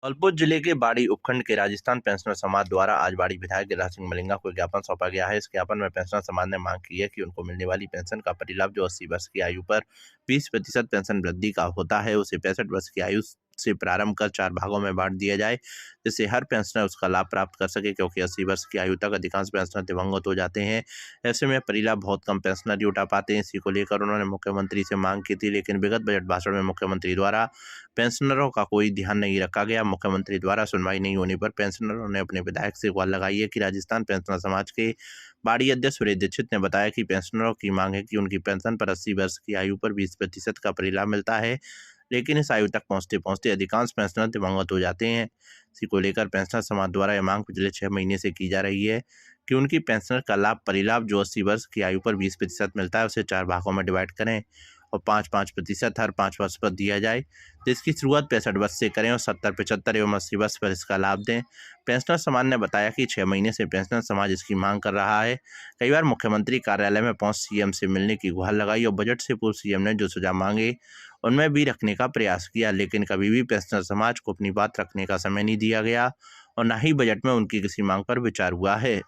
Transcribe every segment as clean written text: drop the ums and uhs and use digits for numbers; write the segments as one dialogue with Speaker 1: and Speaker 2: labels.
Speaker 1: धौलपुर जिले के बाड़ी उपखंड के राजस्थान पेंशनर समाज द्वारा आज बाड़ी विधायक गिरिराज सिंह मलिंगा को ज्ञापन सौंपा गया है। इस ज्ञापन में पेंशनर समाज ने मांग की है कि उनको मिलने वाली पेंशन का परिलाभ जो 80 वर्ष की आयु पर 20% पेंशन वृद्धि का होता है, उसे 65 वर्ष की आयु से प्रारंभ कर 4 भागों में बांट दिया जाए, जिससे हर पेंशनर उसका लाभ प्राप्त कर सके। क्योंकि 80 वर्ष की आयु तक अधिकांश पेंशनर दिवंगत हो जाते हैं। ऐसे में परिलाभ बहुत कम पेंशनर ही उठा पाते हैं। इसी को लेकर उन्होंने मुख्यमंत्री से मांग की थी, लेकिन विगत बजट भाषण में मुख्यमंत्री द्वारा पेंशनरों का कोई ध्यान नहीं रखा गया। मुख्यमंत्री द्वारा सुनवाई नहीं होने पर पेंशनरों ने अपने विधायक से गुहार लगाई है कि राजस्थान पेंशनर समाज के बाड़ी अध्यक्ष सुरेश दीक्षित ने बताया कि पेंशनरों की मांग है कि उनकी पेंशन पर 80 वर्ष की आयु पर 20% का परिलाभ मिलता है, लेकिन इस आयु तक पहुंचते पहुंचते अधिकांश पेंशनर दिवंगत हो जाते हैं। इसी को लेकर पेंशनर समाज द्वारा यह मांग पिछले 6 महीने से की जा रही है कि उनकी पेंशनर का लाभ परिलाभ जो 80 वर्ष की आयु पर 20% मिलता है, उसे 4 भागों में डिवाइड करें और 5-5% हर 5 वर्ष पर दिया जाए। तो इसकी शुरुआत 65 वर्ष से करें और 70, 75 एवं 80 वर्ष पर इसका लाभ दें। पेंशनर समाज ने बताया कि 6 महीने से पेंशनर समाज इसकी मांग कर रहा है। कई बार मुख्यमंत्री कार्यालय में पहुंच सीएम से मिलने की गुहार लगाई और बजट से पूर्व सीएम ने जो सुझाव मांगे उनमें भी रखने का प्रयास किया, लेकिन कभी भी पेंशनर समाज को अपनी बात रखने का समय नहीं दिया गया और न ही बजट में उनकी किसी मांग पर विचार हुआ है।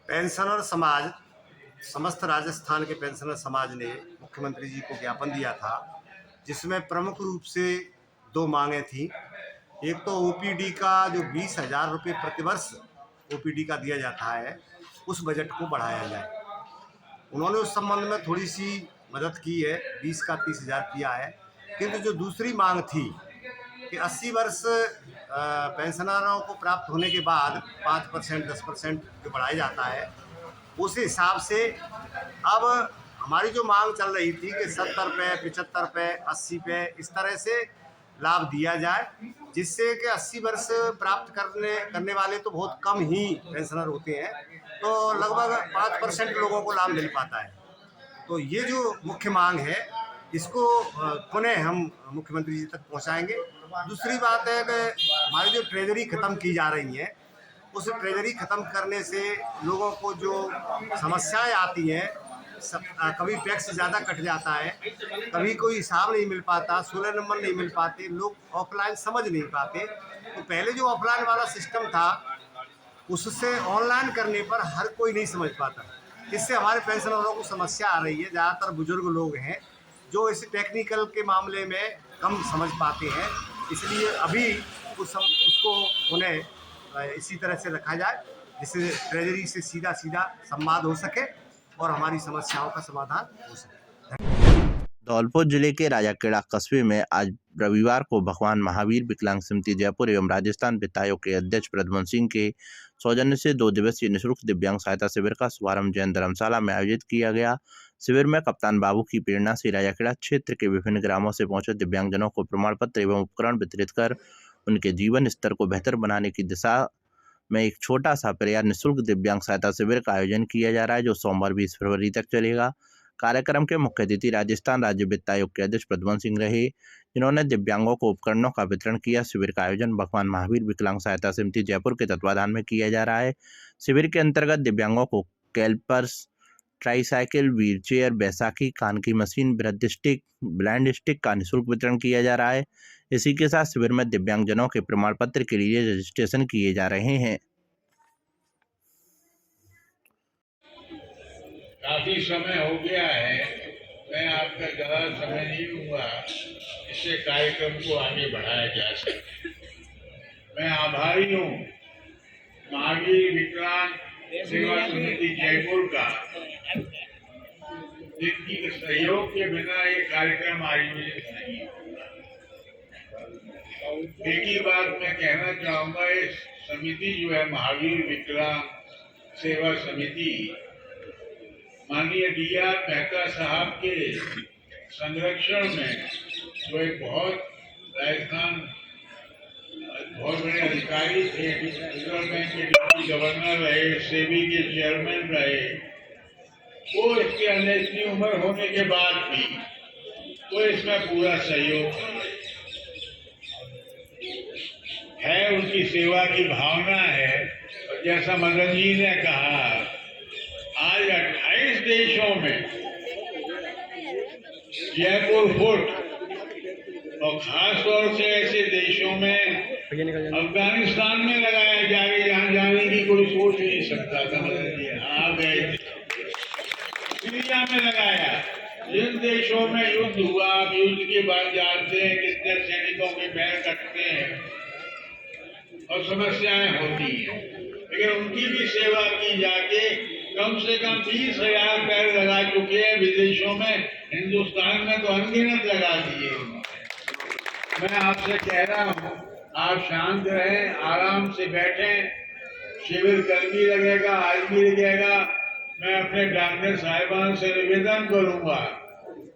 Speaker 2: पेंशनर समाज, समस्त राजस्थान के पेंशनर समाज ने मुख्यमंत्री जी को ज्ञापन दिया था, जिसमें प्रमुख रूप से 2 मांगें थीं। एक तो ओपीडी का जो 20,000 रुपये प्रतिवर्ष ओपीडी का दिया जाता है, उस बजट को बढ़ाया जाए। उन्होंने उस संबंध में थोड़ी सी मदद की है, 20 का 30,000 किया है। किंतु जो दूसरी मांग थी कि 80 वर्ष पेंशनरों को प्राप्त होने के बाद 5%, 10% जो बढ़ाया जाता है, उस हिसाब से अब हमारी जो मांग चल रही थी कि 70 पे, 75 पे, 80 पे इस तरह से लाभ दिया जाए, जिससे कि 80 वर्ष प्राप्त करने वाले तो बहुत कम ही पेंशनर होते हैं, तो लगभग 5% लोगों को लाभ मिल पाता है। तो ये जो मुख्य मांग है, इसको पुनः हम मुख्यमंत्री जी तक पहुंचाएंगे। दूसरी बात है कि हमारी जो ट्रेजरी ख़त्म की जा रही है, उस ट्रेजरी ख़त्म करने से लोगों को जो समस्याएं आती हैं, कभी टैक्स ज़्यादा कट जाता है, कभी कोई हिसाब नहीं मिल पाता, 16 नंबर नहीं मिल पाते, लोग ऑफलाइन समझ नहीं पाते। तो पहले जो ऑफलाइन वाला सिस्टम था, उससे ऑनलाइन करने पर हर कोई नहीं समझ पाता। इससे हमारे पेंशनरों को समस्या आ रही है। ज़्यादातर बुजुर्ग लोग हैं जो इस टेक्निकल के मामले में कम समझ पाते हैं, इसलिए अभी उसको उन्हें इसी तरह से रखा जाए जिससे ट्रेजरी से सीधा संवाद हो सके और हमारी समस्याओं का समाधान हो सके।
Speaker 1: धौलपुर जिले के राजाखेड़ा कस्बे में आज रविवार को भगवान महावीर विकलांग समिति जयपुर एवं राजस्थान वित्त आयोग के अध्यक्ष प्रद्युमन सिंह के सौजन्य से 2 दिवसीय निःशुल्क दिव्यांग सहायता शिविर का शुभारंभ जैन धर्मशाला में आयोजित किया गया। शिविर में कप्तान बाबू की प्रेरणा से राजाखेड़ा क्षेत्र के विभिन्न ग्रामों से पहुंचे दिव्यांगजनों को प्रमाण पत्र एवं उपकरण वितरित कर उनके जीवन स्तर को बेहतर बनाने की दिशा में एक छोटा सा प्रयास निःशुल्क दिव्यांग सहायता शिविर का आयोजन किया जा रहा है, जो सोमवार 20 फरवरी तक चलेगा। कार्यक्रम के मुख्य अतिथि राजस्थान राज्य वित्त आयोग के अध्यक्ष प्रद्युमन सिंह रहे, जिन्होंने दिव्यांगों को उपकरणों का वितरण किया। शिविर का आयोजन भगवान महावीर विकलांग सहायता समिति जयपुर के तत्वाधान में किया जा रहा है। शिविर के अंतर्गत दिव्यांगों को कैल्पर्स, ट्राईसाइकिल, व्हीलचेयर, बैसाखी, कान की मशीन, ब्लाइंड स्टिक का निःशुल्क वितरण किया जा रहा है। इसी के साथ शिविर में दिव्यांगजनों के प्रमाण पत्र के लिए रजिस्ट्रेशन किए जा रहे हैं।
Speaker 3: काफी समय हो गया है, मैं आपका ज़्यादा समय नहीं लूँगा, इससे कार्यक्रम को आगे बढ़ाया जा सके। मैं आभारी हूँ महावीर विकलांग सेवा समिति जयपुर का, जिनकी सहयोग के बिना ये कार्यक्रम आयोजित नहीं होगा। एक ही बात मैं कहना चाहूँगा, इस समिति जो है महावीर विकलांग सेवा समिति, माननीय D.R. मेहता साहब के संरक्षण में वो एक राजस्थान बहुत बड़े अधिकारी थे, रिजर्व बैंक के डिप्टी गवर्नर रहे, सेबी के चेयरमैन रहे। वो इसके अंदर इतनी उम्र होने के बाद भी वो इसमें पूरा सहयोग है। उनकी सेवा की भावना है, और जैसा मदन जी ने कहा, आज 28 देशों में जयपुर फुट और खास तौर से ऐसे देशों में अफगानिस्तान में लगाया जाए जहाँ जाने की कोई सोच नहीं सकता था, आ गए थे। सीरिया में लगाया, जिन देशों में युद्ध हुआ, आप युद्ध के बाद जानते हैं कितने सैनिकों के पैर कटते हैं और समस्याएं होती हैं, लेकिन उनकी भी सेवा की जाके कम से कम 30,000 पैर लगा चुके हैं विदेशों में। हिंदुस्तान में तो अनगिनत लगा दिए उन्होंने। मैं आपसे कह रहा हूँ, आप शांत रहें, आराम से बैठें। शिविर कल भी लगेगा, आज भी लगेगा। मैं अपने डॉक्टर साहिबान से निवेदन करूंगा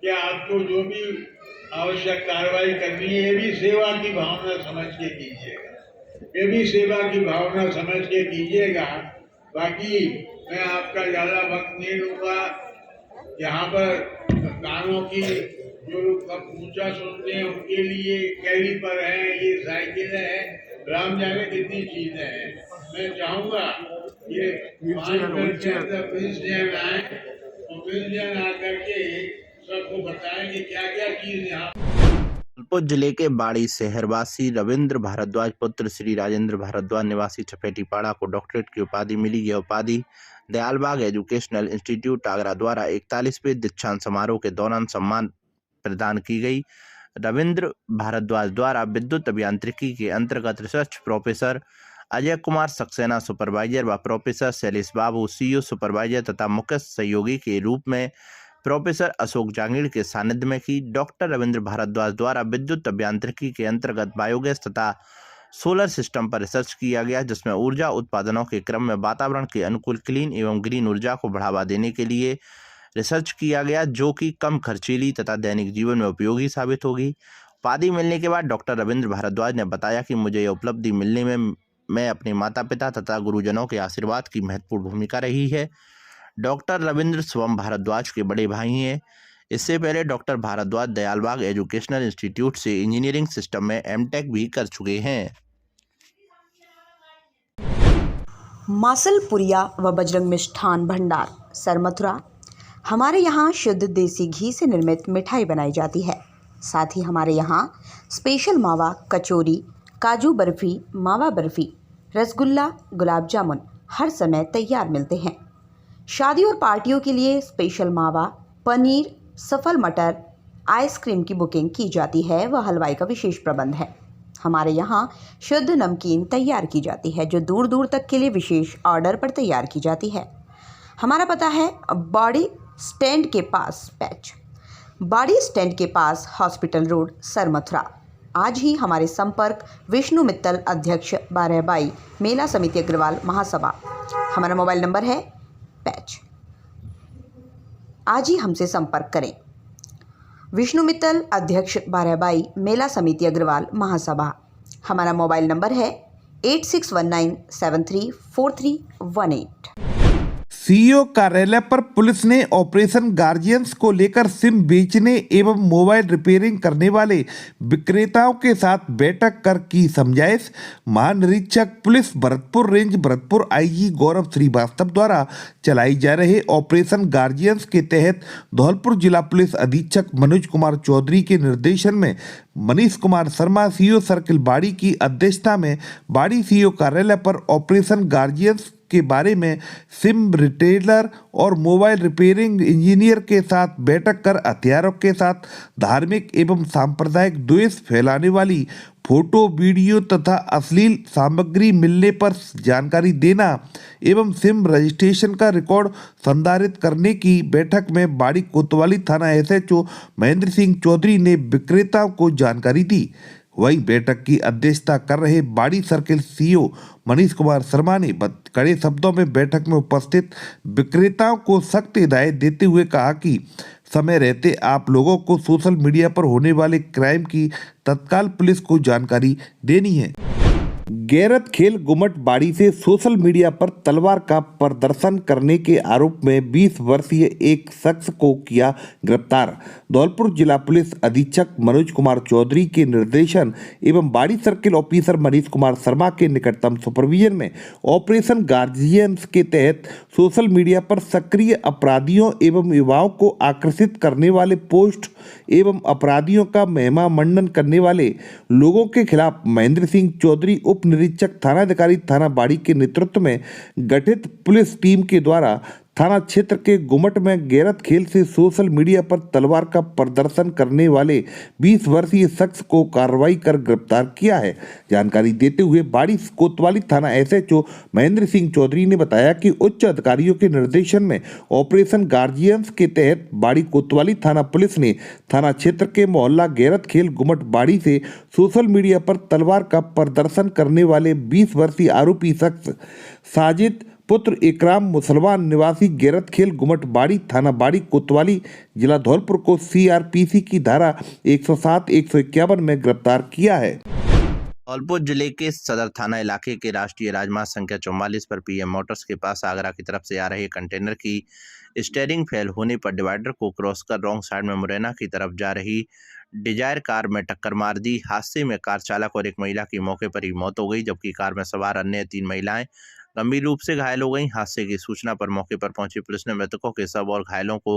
Speaker 3: कि आपको जो भी आवश्यक कार्रवाई करनी है, ये भी सेवा की भावना समझ के कीजिएगा, ये भी सेवा की भावना समझ के कीजिएगा। बाकी मैं आपका ज़्यादा वक्त नहीं लूँगा। यहाँ पर कानों की जो लोग कम ऊंचा सुनते हैं उनके लिए कैलिपर है, ये साइकिल है, राम जाने कितनी चीज़ें हैं। मैं चाहूँगा ये 5 मिनट के अंदर प्रिंस जैन आए और प्रिंस जैन आकर के सबको बताएं कि क्या क्या चीज़ यहाँ।
Speaker 1: जबलपुर जिले के बाड़ी शहरवासी रविंद्र भारद्वाज पुत्र श्री राजेंद्र भारद्वाज निवासी चपेटीपाड़ा को डॉक्टरेट की उपाधि मिली। यह उपाधि दयालबाग एजुकेशनल इंस्टीट्यूट आगरा द्वारा 41वें दीक्षांत समारोह के दौरान सम्मान प्रदान की गई। रविंद्र भारद्वाज द्वारा विद्युत अभियांत्रिकी के अंतर्गत research professor Ajay Kumar Saxena supervisor व प्रोफेसर शैलेश बाबू सीईओ सुपरवाइजर तथा मुख्य सहयोगी के रूप में प्रोफेसर अशोक जांगीड़ के सानिध्य में की। डॉक्टर रविंद्र भारद्वाज द्वारा विद्युत अभियांत्रिकी के अंतर्गत बायोगैस तथा सोलर सिस्टम पर रिसर्च किया गया, जिसमें ऊर्जा उत्पादनों के क्रम में वातावरण के अनुकूल क्लीन एवं ग्रीन ऊर्जा को बढ़ावा देने के लिए रिसर्च किया गया, जो कि कम खर्चीली तथा दैनिक जीवन में उपयोगी साबित होगी। उपाधि मिलने के बाद डॉक्टर रविंद्र भारद्वाज ने बताया कि मुझे यह उपलब्धि मिलने में मैं अपने माता पिता तथा गुरुजनों के आशीर्वाद की महत्वपूर्ण भूमिका रही है। डॉक्टर रविंद्र स्वयं भारद्वाज के बड़े भाई हैं। इससे पहले doctor Bharadwaj Dayalbagh educational institute से इंजीनियरिंग सिस्टम में एमटेक भी कर चुके हैं।
Speaker 4: मासलपुरिया व बजरंग मिष्ठान भंडार सरमथुरा। हमारे यहाँ शुद्ध देसी घी से निर्मित मिठाई बनाई जाती है। साथ ही हमारे यहाँ स्पेशल मावा कचौरी, काजू बर्फ़ी, मावा बर्फ़ी, रसगुल्ला, गुलाब जामुन हर समय तैयार मिलते हैं। शादी और पार्टियों के लिए स्पेशल मावा, पनीर, सफल मटर, आइसक्रीम की बुकिंग की जाती है व हलवाई का विशेष प्रबंध है। हमारे यहाँ शुद्ध नमकीन तैयार की जाती है, जो दूर दूर तक के लिए विशेष ऑर्डर पर तैयार की जाती है। हमारा पता है बाड़ी स्टैंड के पास पैच, बाड़ी स्टैंड के पास हॉस्पिटल रोड, सरमथुरा। आज ही हमारे संपर्क विष्णु मित्तल अध्यक्ष 12/22 मेला समिति अग्रवाल महासभा। हमारा मोबाइल नंबर है पैच। आज ही हमसे संपर्क करें। विष्णु मित्तल अध्यक्ष 12/22 मेला समिति अग्रवाल महासभा। हमारा मोबाइल नंबर है 8619734318।
Speaker 5: सीईओ कार्यालय पर पुलिस ने ऑपरेशन गार्जियंस को लेकर सिम बेचने एवं मोबाइल रिपेयरिंग करने वाले विक्रेताओं के साथ बैठक कर की समझाइश। महानिरीक्षक police Bharatpur range Bharatpur IG Gaurav Srivastava द्वारा चलाई जा रहे ऑपरेशन गार्जियंस के तहत धौलपुर जिला पुलिस अधीक्षक मनोज कुमार चौधरी के निर्देशन में मनीष कुमार शर्मा सीईओ सर्किल बाड़ी की अध्यक्षता में बाड़ी सीईओ कार्यालय पर ऑपरेशन गार्जियंस के बारे में सिम रिटेलर और मोबाइल रिपेयरिंग इंजीनियर के साथ बैठक कर हथियारों के साथ धार्मिक एवं सांप्रदायिक द्वेष फैलाने वाली फोटो, वीडियो तथा अश्लील सामग्री मिलने पर जानकारी देना एवं सिम रजिस्ट्रेशन का रिकॉर्ड संधारित करने की बैठक में बाड़ी कोतवाली थाना एसएचओ महेंद्र सिंह चौधरी ने विक्रेताओं को जानकारी दी। वही बैठक की अध्यक्षता कर रहे बाड़ी सर्किल सीईओ मनीष कुमार शर्मा ने कड़े शब्दों में बैठक में उपस्थित विक्रेताओं को सख्त हिदायत देते हुए कहा कि समय रहते आप लोगों को सोशल मीडिया पर होने वाले क्राइम की तत्काल पुलिस को जानकारी देनी है। गैरत खेल गुमट बाड़ी से सोशल मीडिया पर तलवार का प्रदर्शन करने के आरोप में 20 वर्षीय एक शख्स को किया गिरफ्तार। धौलपुर जिला पुलिस अधीक्षक मनोज कुमार चौधरी के निर्देशन एवं बाड़ी सर्किल ऑफिसर मनीष कुमार शर्मा के निकटतम सुपरविजन में ऑपरेशन गार्जियंस के तहत सोशल मीडिया पर सक्रिय अपराधियों एवं युवाओं को आकर्षित करने वाले पोस्ट एवं अपराधियों का महिमा मंडन करने वाले लोगों के खिलाफ महेंद्र सिंह चौधरी उप निरीक्षक थानाधिकारी थाना बाड़ी के नेतृत्व में गठित पुलिस टीम के द्वारा थाना क्षेत्र के गुमट में गैरत खेल से सोशल मीडिया पर तलवार का प्रदर्शन करने वाले 20 वर्षीय शख्स को कार्रवाई कर गिरफ्तार किया है। जानकारी देते हुए बाड़ी कोतवाली थाना एसएचओ महेंद्र सिंह चौधरी ने बताया कि उच्च अधिकारियों के निर्देशन में ऑपरेशन गार्जियंस के तहत बाड़ी कोतवाली थाना पुलिस ने थाना क्षेत्र के मोहल्ला गैरत खेल गुमट बाड़ी से सोशल मीडिया पर तलवार का प्रदर्शन करने वाले 20 वर्षीय आरोपी शख्स साजिद पुत्र इकराम मुसलमान निवासी गैरत खेल गुमट बाड़ी थाना बाड़ी कोतवाली जिला धौलपुर को सीआरपीसी की धारा 107-151 में गिरफ्तार किया है।
Speaker 1: धौलपुर जिले के सदर थाना इलाके के राष्ट्रीय राजमार्ग संख्या 44 पर पीएम मोटर्स के पास आगरा की तरफ से आ रहे कंटेनर की स्टीयरिंग फेल होने पर डिवाइडर को क्रॉस कर रॉन्ग साइड में मुरैना की तरफ जा रही डिजायर कार में टक्कर मार दी। हादसे में कार चालक और एक महिला की मौके पर ही मौत हो गई, जबकि कार में सवार अन्य 3 महिलाएं गंभीर रूप से घायल हो गई। हादसे की सूचना पर मौके पर पहुंची पुलिस ने मृतकों के शव और घायलों को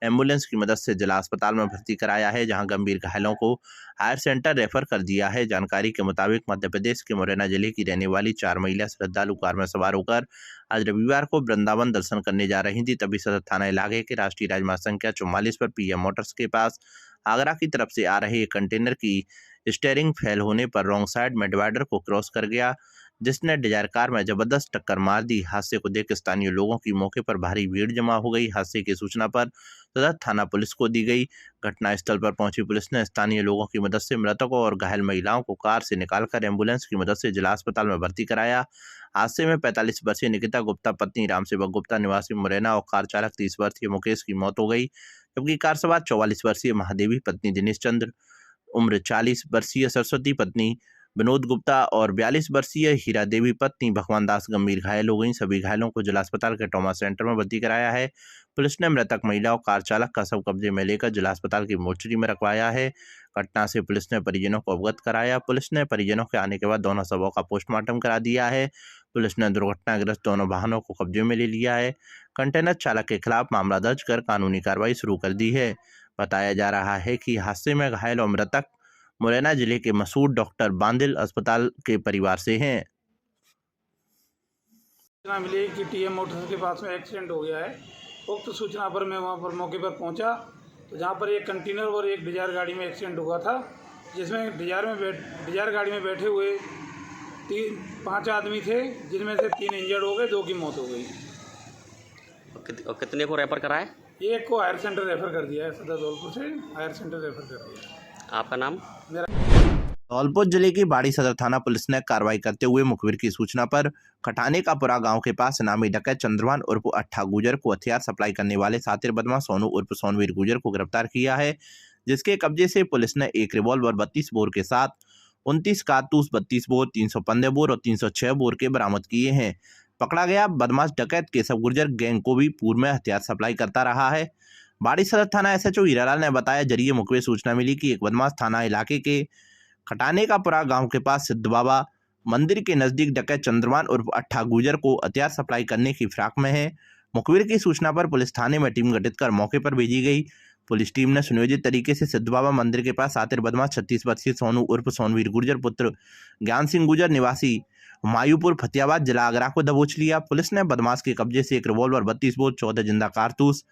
Speaker 1: एम्बुलेंस की मदद से जिला अस्पताल में भर्ती कराया है, जहां गंभीर घायलों को हायर सेंटर रेफर कर दिया है। जानकारी के मुताबिक मध्य प्रदेश के मुरैना जिले की रहने वाली 4 महिला श्रद्धालु कार में सवार होकर आज रविवार को वृंदावन दर्शन करने जा रही थी। तभी सदर थाना इलाके के राष्ट्रीय राजमार्ग संख्या 44 पर पीएम मोटर्स के पास आगरा की तरफ से आ रहे एक कंटेनर की स्टीयरिंग फेल होने पर रॉन्ग साइड में डिवाइडर को क्रॉस कर गया, जिसने डिजायर कार में जबरदस्त टक्कर मार दी। हादसे को देख स्थानीय लोगों की मौके पर भारी भीड़ जमा हो गई। हादसे की सूचना पर सदर थाना पुलिस को दी गई। घटनास्थल पर पहुंची पुलिस ने स्थानीय लोगों की मदद से मृतकों और घायल महिलाओं को कार से निकालकर एम्बुलेंस की मदद से जिला अस्पताल में भर्ती कराया। हादसे में 45 वर्षीय निकिता गुप्ता पत्नी रामसेवक गुप्ता निवासी मुरैना और कार चालक 30 वर्षीय मुकेश की मौत हो गई, जबकि कार सवार 44 वर्षीय महादेवी पत्नी दिनेश चंद्र, उम्र 40 वर्षीय सरस्वती पत्नी विनोद गुप्ता और 42 वर्षीय हीरा देवी पत्नी भगवान दास गंभीर घायल हो गई। सभी घायलों को जिला अस्पताल के ट्रॉमा सेंटर में भर्ती कराया है। पुलिस ने मृतक महिला और कार चालक का शव कब्जे में लेकर जिला अस्पताल की मोर्चरी में रखवाया है। घटना से पुलिस ने परिजनों को अवगत कराया। पुलिस ने परिजनों के आने के बाद दोनों शवों का पोस्टमार्टम करा दिया है। पुलिस ने दुर्घटनाग्रस्त दोनों वाहनों को कब्जे में ले लिया है। कंटेनर चालक के खिलाफ मामला दर्ज कर कानूनी कार्रवाई शुरू कर दी है। बताया जा रहा है कि हादसे में घायल और मृतक मुरैना जिले के मशहूर डॉक्टर बांदिल अस्पताल के परिवार से हैं।
Speaker 6: सूचना मिली कि टीएम मोटर्स के पास में एक्सीडेंट हो गया है। उक्त सूचना पर मैं वहां पर मौके पर पहुंचा, तो जहां पर एक कंटेनर और एक डिजायर गाड़ी में एक्सीडेंट हुआ था, जिसमें डिजायर गाड़ी में बैठे हुए 5 आदमी थे, जिनमें से 3 इंजर्ड हो गए, 2 की मौत हो गई।
Speaker 7: और कितने को रेफर करा है?
Speaker 6: एक को हायर सेंटर रेफर कर दिया है, सदर धौलपुर से हायर सेंटर रेफर कर दिया है।
Speaker 7: आपका नाम?
Speaker 1: धौलपुर जिले की बाड़ी सदर थाना पुलिस ने कार्रवाई करते हुए मुखबिर की सूचना पर खटाने का पुरा गांव के पास इनामी डकैत चंद्रभान उर्फ अट्ठा गुजर को हथियार सप्लाई करने वाले सातिर बदमाश सोनू उर्फ सोनवीर गुजर को गिरफ्तार किया है, जिसके कब्जे से पुलिस ने एक रिवॉल्वर 32 बोर के साथ 29 कारतूस 32 बोर, 315 बोर और 306 बोर के बरामद किए हैं। पकड़ा गया बदमाश डकैत केशव गुर्जर गैंग को भी पूर्व में हथियार सप्लाई करता रहा है। बाड़ी सदर थाना एसएचओ हीरालाल ने बताया, जरिए मुखबिर सूचना मिली कि एक बदमाश थाना इलाके के खटाने का पुरा गांव के पास सिद्ध बाबा मंदिर के नजदीक डकैत चंद्रभान उर्फ अट्ठा गुजर को हथियार सप्लाई करने की फिराक में है। मुखबिर की सूचना पर पुलिस थाने में टीम गठित कर मौके पर भेजी गई। पुलिस टीम ने सुनियोजित तरीके से सिद्ध बाबा मंदिर के पास सातिर बदमाश 36 वर्षीय सोनू उर्फ सोनवीर गुर्जर पुत्र ज्ञान सिंह गुजर निवासी हुमायूंपुर फतेहाबाद जिला आगरा को दबोच लिया। पुलिस ने बदमाश के कब्जे से एक रिवॉल्वर 32 बोर, 14 जिंदा कारतूस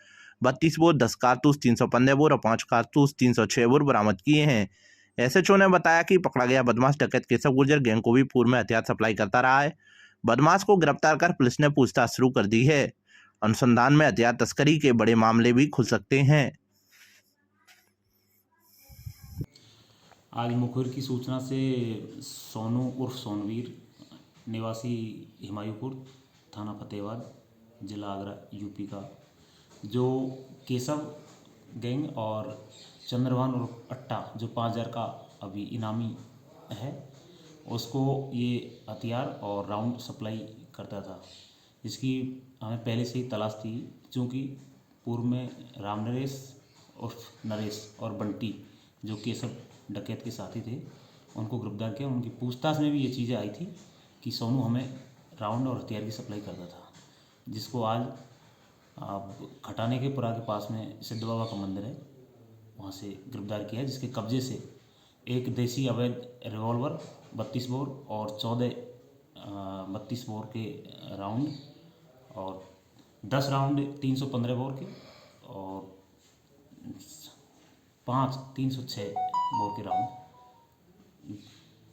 Speaker 1: 32 बोर, 10 कारतूस 315 बोर और 5 कारतूस 306 बोर बरामद किए हैं। एसएचओ ने बताया कि पकड़ा गया बदमाश डकैत केशव गुर्जर गैंग को भी पूर्व में हथियार सप्लाई करता रहा है। बदमाश को गिरफ्तार कर पुलिस ने पूछताछ शुरू कर दी है। अनुसंधान में हथियार तस्करी के बड़े मामले भी खुल सकते हैं।
Speaker 8: आज मुखबिर की सूचना से सोनू उर्फ सोनवीर निवासी हुमायूंपुर थाना फतेहाबाद जिला आगरा यूपी का, जो केशव गैंग और चंद्रभान उर्फ अट्टा जो 5000 का अभी इनामी है, उसको ये हथियार और राउंड सप्लाई करता था। इसकी हमें पहले से ही तलाश थी, क्योंकि पूर्व में राम नरेश उर्फ नरेश और बंटी जो केशव डकैत के साथी थे, उनको गिरफ्तार किया। उनकी पूछताछ में भी ये चीज़ें आई थी कि सोनू हमें राउंड और हथियार की सप्लाई करता था, जिसको आज खटाने के पुरा के पास में सिद्ध बाबा का मंदिर है, वहाँ से गिरफ्तार किया है, जिसके कब्जे से एक देसी अवैध रिवॉल्वर 32 बोर और 14 32 बोर के राउंड और 10 राउंड 315 बोर के और 5 306 बोर के राउंड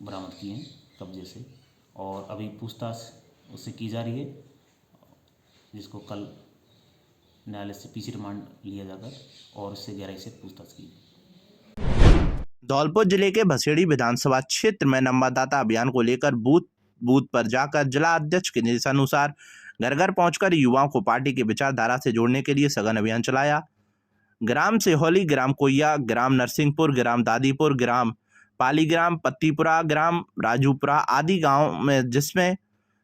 Speaker 8: बरामद किए हैं कब्जे से, और अभी पूछताछ उससे की जा रही है, जिसको कल न्यायालय से पीसी रिमांड लिया जाकर और उससे गहराई से पूछताछ की।
Speaker 1: धौलपुर जिले के भसेड़ी विधानसभा क्षेत्र में मतदाता अभियान को लेकर बूथ बूथ पर जाकर जिला अध्यक्ष के निर्देशानुसार घर घर पहुंचकर युवाओं को पार्टी की विचारधारा से जोड़ने के लिए सघन अभियान चलाया। ग्राम सेहोली, ग्राम कोइया, ग्राम नरसिंहपुर, ग्राम दादीपुर, ग्राम पालीग्राम, पत्तीपुरा, ग्राम राजूपुरा आदि गांव में, जिसमें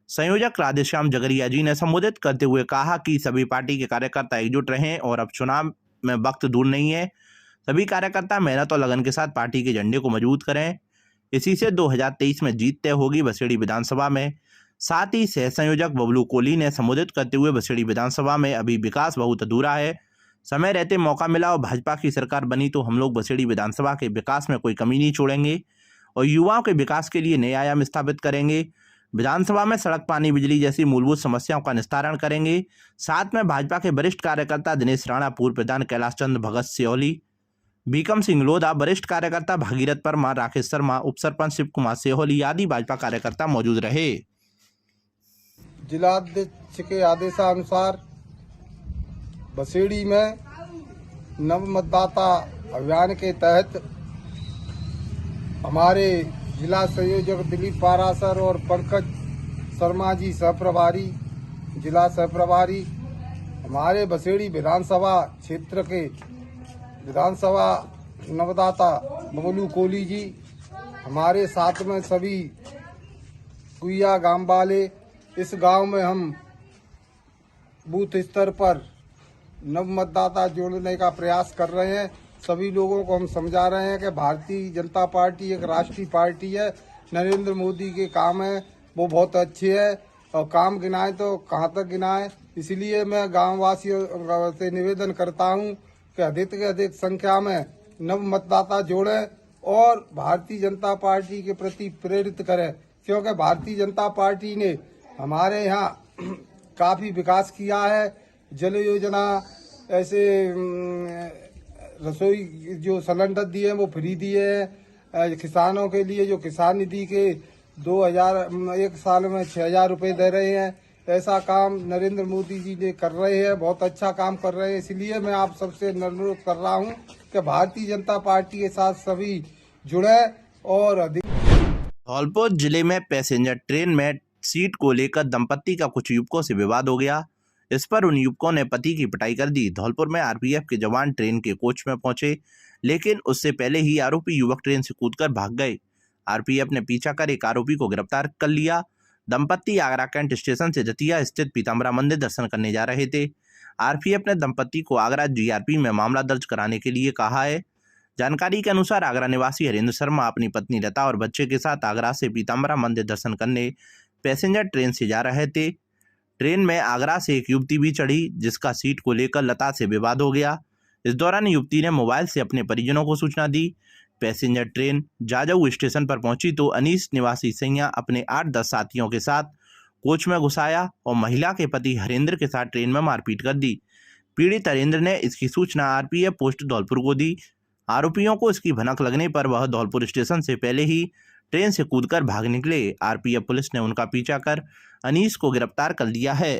Speaker 1: संयोजक राधेश्याम जगरिया जी ने संबोधित करते हुए कहा कि सभी पार्टी के कार्यकर्ता एकजुट रहें और अब चुनाव में वक्त दूर नहीं है। सभी कार्यकर्ता मेहनत और लगन के साथ पार्टी के झंडे को मजबूत करें। इसी से 2023 में जीत तय होगी बसेड़ी विधानसभा में। साथ ही सह संयोजक बबलू कोहली ने संबोधित करते हुए बसेड़ी विधानसभा में अभी विकास बहुत अधूरा है, समय रहते मौका मिला और भाजपा की सरकार बनी तो हम लोग बसेड़ी विधानसभा के विकास में कोई कमी नहीं छोड़ेंगे और युवाओं के विकास के लिए नए आयाम स्थापित करेंगे। विधानसभा में सड़क, पानी, बिजली जैसी मूलभूत समस्याओं का निस्तारण करेंगे। साथ में भाजपा के वरिष्ठ कार्यकर्ता दिनेश राणा, पूर्व प्रधान कैलाश चंद्र भगत सेहोली, बीकम सिंह लोधा, वरिष्ठ कार्यकर्ता भागीरथ परमार, राकेश शर्मा, उप सरपंच शिव कुमार सेहोली आदि भाजपा कार्यकर्ता मौजूद रहे।
Speaker 9: जिलाध्यक्ष के आदेशानुसार बसेड़ी में नव मतदाता अभियान के तहत हमारे जिला संयोजक दिलीप पारासर और पंकज शर्मा जी सहप्रभारी, जिला सहप्रभारी, हमारे बसेड़ी विधानसभा क्षेत्र के विधानसभा नवदाता बबलू कोहली जी, हमारे साथ में सभी कुइया गांव वाले। इस गांव में हम बूथ स्तर पर नव मतदाता जोड़ने का प्रयास कर रहे हैं। सभी लोगों को हम समझा रहे हैं कि भारतीय जनता पार्टी एक राष्ट्रीय पार्टी है, नरेंद्र मोदी के काम है वो बहुत अच्छे हैं और काम गिनाए तो कहाँ तक गिनाए। इसलिए मैं गाँव वासियों से निवेदन करता हूँ कि अधिक से अधिक संख्या में नव मतदाता जोड़ें और भारतीय जनता पार्टी के प्रति प्रेरित करें, क्योंकि भारतीय जनता पार्टी ने हमारे यहाँ काफ़ी विकास किया है। जल योजना, ऐसे रसोई जो सिलेंडर दिए हैं वो फ्री दिए हैं। किसानों के लिए जो किसान निधि के 2001 साल में 6,000 रुपये दे रहे हैं, ऐसा काम नरेंद्र मोदी जी ने कर रहे हैं, बहुत अच्छा काम कर रहे हैं। इसलिए मैं आप सबसे अनुरोध कर रहा हूं कि भारतीय जनता पार्टी के साथ सभी जुड़े और अधिक।
Speaker 1: धौलपुर जिले में पैसेंजर ट्रेन में सीट को लेकर दंपत्ति का कुछ युवकों से विवाद हो गया। इस पर उन युवकों ने पति की पिटाई कर दी। धौलपुर में आरपीएफ के जवान ट्रेन के कोच में पहुंचे, लेकिन उससे पहले ही आरोपी युवक ट्रेन से कूदकर भाग गए। आरपीएफ ने पीछा कर एक आरोपी को गिरफ्तार कर लिया। दंपत्ति आगरा कैंट स्टेशन से दतिया स्थित पीताम्बरा मंदिर दर्शन करने जा रहे थे। आरपीएफ ने दंपत्ति को आगरा जीआरपी में मामला दर्ज कराने के लिए कहा है। जानकारी के अनुसार आगरा निवासी हरेंद्र शर्मा अपनी पत्नी लता और बच्चे के साथ आगरा से पीताम्बरा मंदिर दर्शन करने पैसेंजर ट्रेन से जा रहे थे। ट्रेन में आगरा से एक युवती भी चढ़ी, जिसका सीट को लेकर लता से विवाद हो गया। इस दौरान युवती ने मोबाइल से अपने परिजनों को सूचना दी। पैसेंजर ट्रेन जाजऊ स्टेशन पर पहुंची तो अनीस निवासी सैया अपने 8-10 साथियों के साथ कोच में घुसाया और महिला के पति हरेंद्र के साथ ट्रेन में मारपीट कर दी। पीड़ित हरेंद्र ने इसकी सूचना आरपीएफ पोस्ट धौलपुर को दी। आरोपियों को इसकी भनक लगने पर वह धौलपुर स्टेशन से पहले ही ट्रेन से कूदकर भाग निकले। आरपीएफ पुलिस ने उनका पीछा कर अनीस को गिरफ्तार कर लिया है।